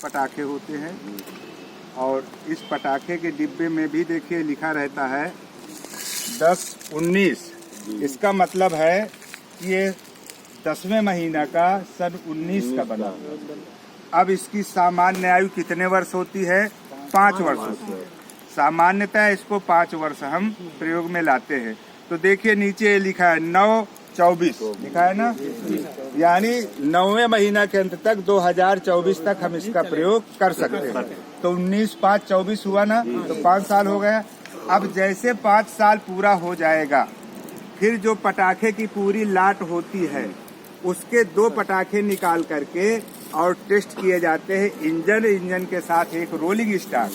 पटाखे होते हैं और इस पटाखे के डिब्बे में भी देखिए लिखा रहता है 10-19। इसका मतलब है कि ये 10वें महीना का सन 19 का बना। अब इसकी सामान्य आयु कितने वर्ष होती है? 5 वर्ष होती है। सामान्यतः इसको 5 वर्ष हम प्रयोग में लाते हैं। तो देखिए नीचे लिखा है 9-24 लिखा है ना, यानी 9वें महीना के अंत तक 2024 तक हम इसका प्रयोग कर सकते हैं। तो 19-5-24 हुआ ना, तो 5 साल हो गया। अब जैसे 5 साल पूरा हो जाएगा, फिर जो पटाखे की पूरी लाट होती है उसके 2 पटाखे निकाल करके और टेस्ट किए जाते हैं इंजन के साथ एक रोलिंग स्टॉक।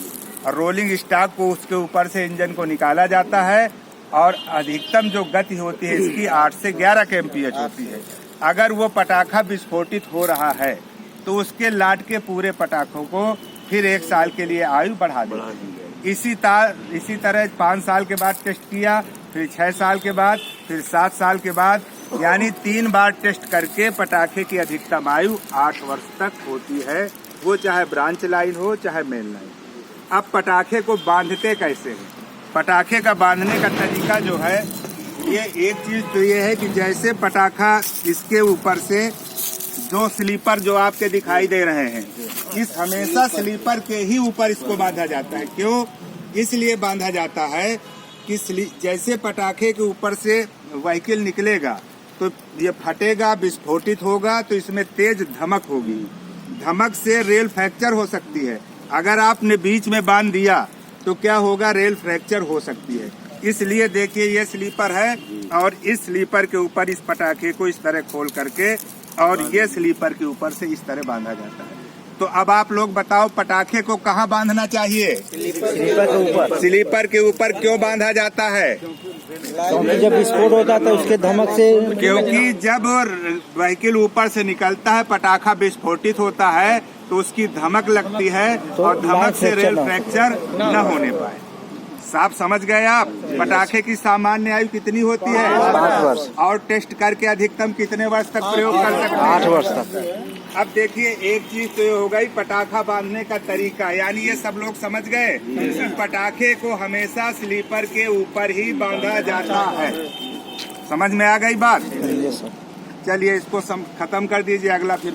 और रोलिंग स्टॉक को उसके ऊपर से इंजन को निकाला जाता है और अधिकतम जो गति होती है इसकी 8 से 11 kmph होती है। अगर वो पटाखा विस्फोटित हो रहा है तो उसके लाट के पूरे पटाखों को फिर 1 साल के लिए आयु बढ़ा दी। इसी तरह 5 साल के बाद टेस्ट किया, फिर 6 साल के बाद, फिर 7 साल के बाद, यानी 3 बार टेस्ट करके पटाखे की अधिकतम आयु 8 वर्ष तक होती है, वो चाहे ब्रांच लाइन हो चाहे मेन लाइन। अब पटाखे को बांधते कैसे हैं? पटाखे का बांधने का तरीका जो है, ये एक चीज तो ये है कि जैसे पटाखा इसके ऊपर से 2 स्लीपर जो आपके दिखाई दे रहे हैं, इस हमेशा स्लीपर के ही ऊपर इसको बांधा जाता है। क्यों? इसलिए बांधा जाता है कि जैसे पटाखे के ऊपर से व्हीकल निकलेगा तो ये फटेगा, विस्फोटित होगा, तो इसमें तेज धमक होगी। धमक से रेल फ्रैक्चर हो सकती है। अगर आपने बीच में बांध दिया तो क्या होगा? रेल फ्रैक्चर हो सकती है। इसलिए देखिए ये स्लीपर है और इस स्लीपर के ऊपर इस पटाखे को इस तरह खोल करके और ये स्लीपर के ऊपर से इस तरह बांधा जाता है। तो अब आप लोग बताओ पटाखे को कहाँ बांधना चाहिए? स्लीपर के ऊपर। क्यों बांधा जाता है? क्योंकि जब विस्फोट होता है उसके धमक से, क्योंकि जब व्हीकल ऊपर से निकलता है, पटाखा विस्फोटित होता है तो उसकी धमक लगती है और धमक से रेल फ्रैक्चर न होने पाए। साफ समझ गए आप? पटाखे की सामान्य आयु कितनी होती है? 8 वर्ष। और टेस्ट करके अधिकतम कितने वर्ष तक प्रयोग कर सकते हैं? 8 वर्ष तक। अब देखिए एक चीज तो ये हो गई पटाखा बांधने का तरीका, यानी ये सब लोग समझ गए कि पटाखे को हमेशा स्लीपर के ऊपर ही बांधा जाता है। समझ में आ गई बात? चलिए इसको खत्म कर दीजिए, अगला फिर